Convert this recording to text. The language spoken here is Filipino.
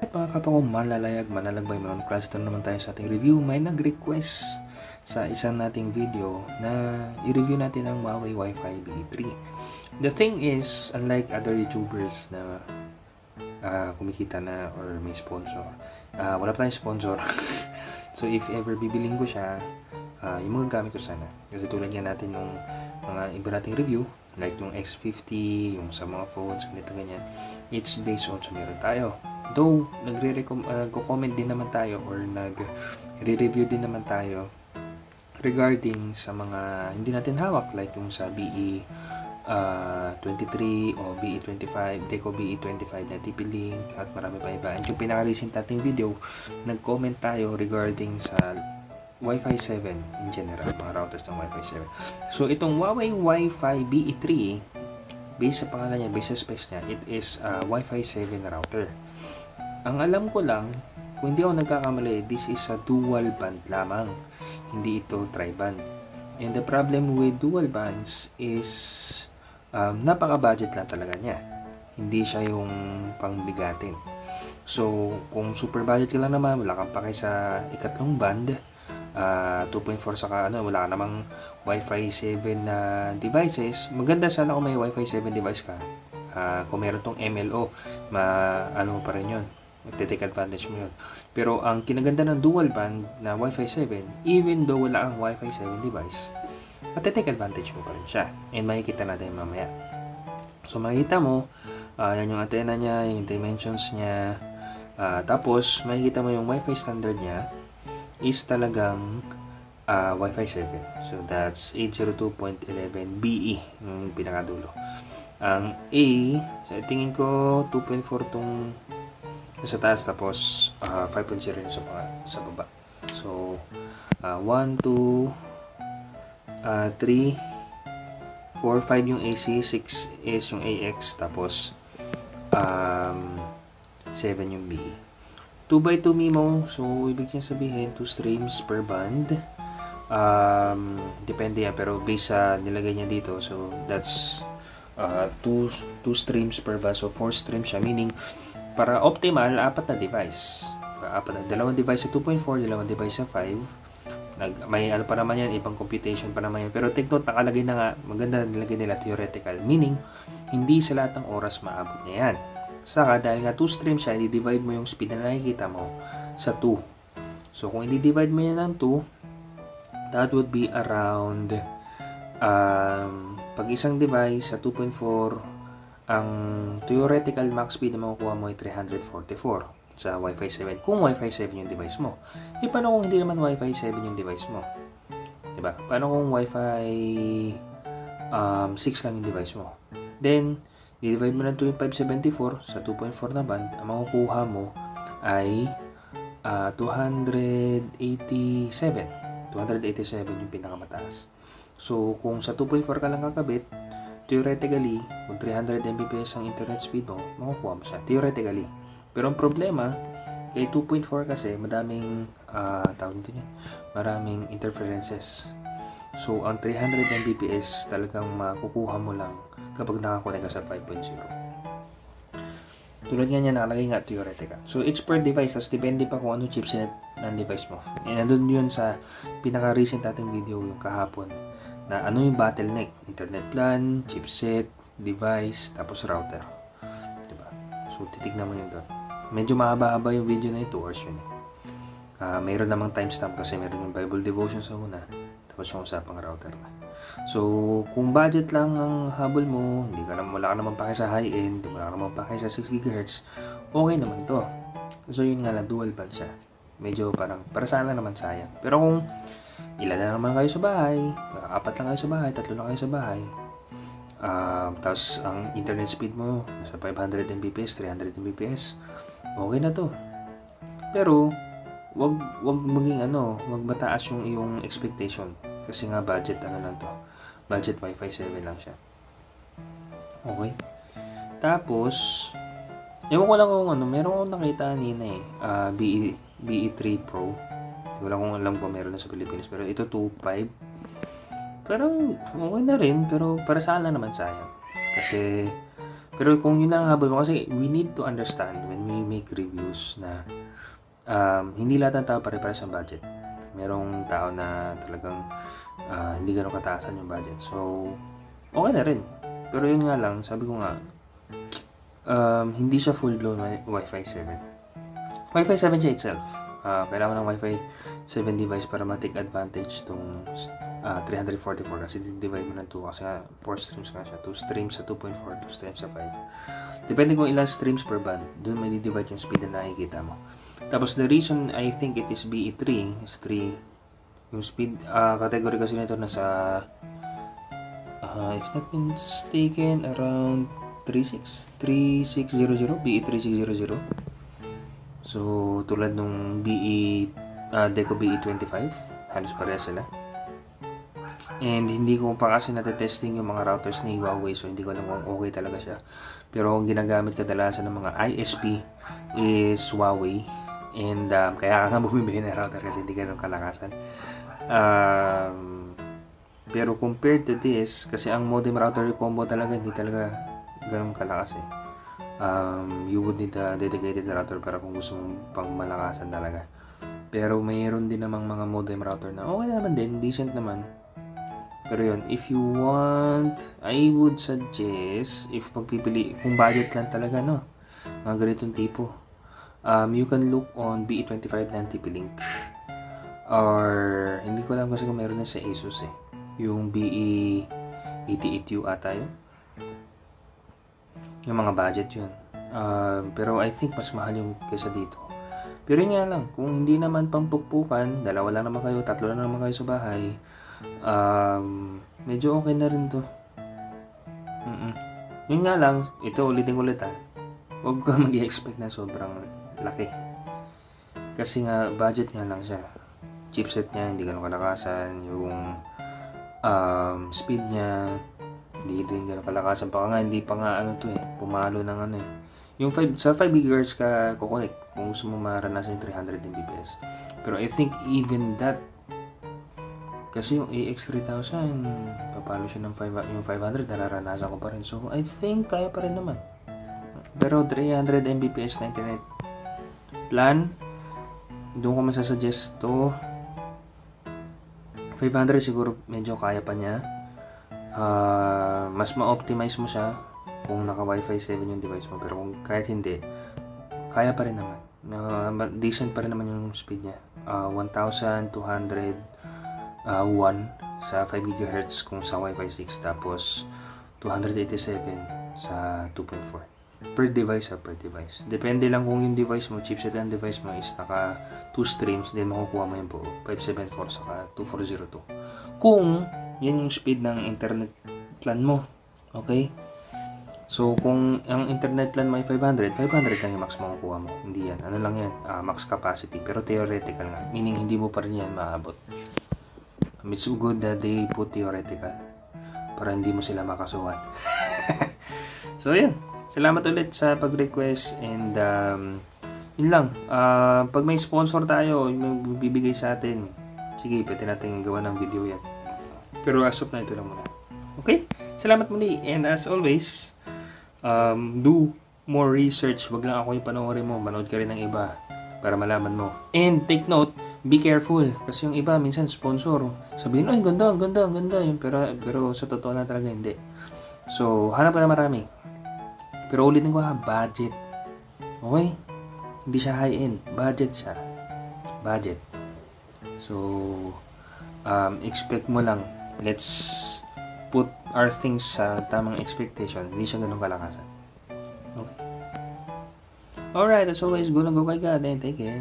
Mga kapwa kong malalayag, manalagbay, manon class, ito naman tayo sa ating review. May nag-request sa isang nating video na i-review natin ang Huawei Wi-Fi BE3. The thing is, unlike other YouTubers na kumikita na or may sponsor, wala pa tayong sponsor. So if ever bibiling ko siya, yung mga gamit ko sana. Kasi tulad nga natin nung mga iba nating review, like yung X50, yung sa mga phones, ganito ganyan, it's based on sa meron tayo. Though, nagko-comment din naman tayo or nagre-review din naman tayo regarding sa mga hindi natin hawak, like yung sa BE23 o BE25, Deco BE25 na TP-Link at marami pa iba. And yung pinaka-recent nating video, nag-comment tayo regarding sa Wi-Fi 7 in general, mga routers ng Wi-Fi 7. So, itong Huawei Wi-Fi BE3, based sa pangalan niya, based sa specs niya, it is a Wi-Fi 7 router. Ang alam ko lang, kung hindi ako nagkakamali, this is a dual band lamang. Hindi ito tri-band. And the problem with dual bands is napaka-budget lang talaga niya. Hindi siya yung pangbigatin. So, kung super budget ka lang naman, wala kang pake sa ikatlong band, 2.4 saka wala ka namang Wi-Fi 7 na devices, maganda sana kung may Wi-Fi 7 device ka. Kung meron tong MLO, ano pa rin yun, mag-take advantage mo yun. Pero ang kinaganda ng dual band na Wi-Fi 7, even though wala ang Wi-Fi 7 device, mag-take advantage mo pa rin siya. And makikita natin mamaya. So makikita mo, yan yung antenna niya, yung dimensions niya, tapos makikita mo yung Wi-Fi standard niya is talagang Wi-Fi 7. So that's 802.11be yung pinakadulo. Ang A, sa tingin ko 2.4 tong sa taas, tapos 5.0 sa baba. So 1, 2, 3, 4, 5 yung AC, 6 is yung AX, tapos 7 yung BE. 2x2 MIMO, so ibig niya sabihin 2 streams per band. Depende yan, pero based sa nilagay niya dito, so that's 2 streams per band, so 4 streams siya, meaning para optimal, 4 na device. Dalawang device sa 2.4, dalawang device sa 5. May ano pa naman yan, ibang computation pa naman yan. Pero take note, nakalagay na nga, maganda nilagay nila theoretical. Meaning, hindi sa lahat ng oras maabot niya yan. Saka, dahil nga 2 streams siya, i-divide mo yung speed na nakikita mo sa 2. So, kung i-divide mo yan ng 2, that would be around, pag isang device sa 2.4, ang theoretical max speed na makukuha mo ay 344 sa Wi-Fi 7 kung Wi-Fi 7 yung device mo. Paano kung hindi naman Wi-Fi 7 yung device mo? Diba? Paano kung Wi-Fi 6 lang yung device mo? Then, i-divide mo ng 2 yung 574 sa 2.4 na band, ang makukuha mo ay 287 yung pinakamataas. So, kung sa 2.4 ka lang kakabit, theoretically, kung 300 Mbps ang internet speed mo, makukuha mo siya. Theoretically. Pero ang problema, kay 2.4 kasi, maraming interferences. So, ang 300 Mbps talagang makukuha mo lang kapag nakakonect ka sa 5.0. Tulad nga niya, nakalagay nga theoretical. So, it's per device. Tapos, depende pa kung ano chipset ng device mo. And nandun yun sa pinaka-recent nating video yung kahapon na ano yung bottleneck, internet plan, chipset, device, tapos router. Diba? So, titignan mo yun doon. Medyo mahaba-haba yung video na ito, 2 hours yun. Mayroon namang timestamp kasi mayroon yung Bible devotion sa una, tapos yung usapang router na. So, kung budget lang ang habol mo, wala ka naman pake sa high-end, wala ka naman pake sa 6 GHz, okay naman to. So, yun nga lang, dual band siya. Medyo parang, para sana naman sayang. Pero kung ilan na naman kayo sa bahay, 4 lang kayo sa bahay, 3 lang kayo sa bahay, tapos ang internet speed mo sa 500 Mbps, 300 Mbps, okay na to. Pero wag maging wag mataas yung iyong expectation kasi nga budget lang to. Budget Wi-Fi 7 lang siya. Okay. Tapos ewan ko lang kung meron akong nakita kanina BE3 Pro. Wala kung alam ko meron na sa Pilipinas, pero ito 2.5. Pero okay na rin, pero para saan lang naman sayang. Kasi Pero kung yun lang ang habol mo, kasi we need to understand when we make reviews na hindi lahat ng tao pare-pares ang budget. Merong tao na talagang hindi gano'ng kataasan yung budget. So, okay na rin. Pero yun nga lang, sabi ko nga, hindi siya full-blown Wi-Fi 7. Wi-Fi 7 siya itself. Kailangan ng Wi-Fi 7 device para ma-take advantage tong 344 kasi divide mo ng 2 kasi 4 streams nga siya. 2 streams sa 2.4, 2 streams sa 5. Depende kung ilang streams per band, doon may divide yung speed na nakikita mo. Tapos the reason I think it is BE3 is 3. Yung speed category kasi nito nasa if not been mistaken around 3600 BE3600. So tulad nung Deco BE25, halos parehas sila. And hindi ko pa kasi natetesting yung mga routers ni Huawei, so hindi ko alam kung okay talaga siya. Pero ang ginagamit kadalasan ng mga ISP is Huawei. And kaya ka nga bumibili ng router kasi hindi ganun kalakasan. Pero compared to this, kasi ang modem router combo talaga hindi talaga ganun kalakas eh. You would need a dedicated router para kung gusto mong pang malakasan talaga. Pero mayroon din namang mga modem router na okay naman din, decent naman. Pero yun, if you want, I would suggest, if pagpipili, kung budget lang talaga, no? Mga ganitong tipo. You can look on BE25 ng TP-Link. Or, hindi ko alam kasi kung meron na sa Asus eh. Yung BE88U ata yun. Yung mga budget yun. Pero I think mas mahal yung kaysa dito. Pero yun nga lang, kung hindi naman pampukpukan, dalawa lang naman kayo, tatlo lang naman kayo sa bahay, medyo okay na rin to. Yun nga lang, ito ulitin ulit huwag ka mag-i-expect na sobrang laki. Kasi nga, budget nga lang siya. Chipset niya, hindi ganun kalakasan. Yung speed niya, hindi din ganun kalakasan. Hindi pa nga pumalo ng Yung sa 5 GHz ka kukonek kung gusto mo maranasan yung 300 Mbps. Pero I think even that, kasi yung AX3000, papalo siya ng yung 500, nararanasan ko pa rin. So, I think kaya pa rin naman. Pero 300 Mbps na internet plan, doon ko masasuggest to. 500 siguro medyo kaya pa niya. Mas ma-optimize mo siya kung naka Wi-Fi 7 yung device mo. Pero kung kahit hindi, kaya pa rin naman. Decent pa rin naman yung speed niya. 1,200 sa 5 GHz kung sa Wi-Fi 6, tapos 287 sa 2.4 per device per device. Depende lang kung yung device mo, chipset ng device mo is naka 2 streams, then makukuha mo yung buo 574 saka 2402 kung yan yung speed ng internet plan mo. Okay, so kung ang internet plan mo ay 500 lang yung max makukuha mo, hindi yan lang yan, max capacity, pero theoretical nga, meaning hindi mo pa rin yan maabot. It's good that they put theoretical para hindi mo sila makasuhan. So yun, salamat ulit sa pag-request, and yun lang. Pag may sponsor tayo, may bibigay sa atin, sige, pwede natin gawa ng video yan. Pero as of na, ito lang muna. Okay? Salamat muli, and as always, do more research. Wag lang ako yung panoorin mo, manood ka rin ng iba para malaman mo. And take note, be careful, kasi yung iba minsan sponsor, sabihin, ay ganda yun, pero sa totoo lang talaga hindi. So hanap ka na marami, pero ulitin ko budget. Okay, hindi siya high end, budget siya, budget. So expect mo lang, let's put our things sa tamang expectation, hindi siya ganun kalakasan. Okay, alright, as always, go kay God and take care.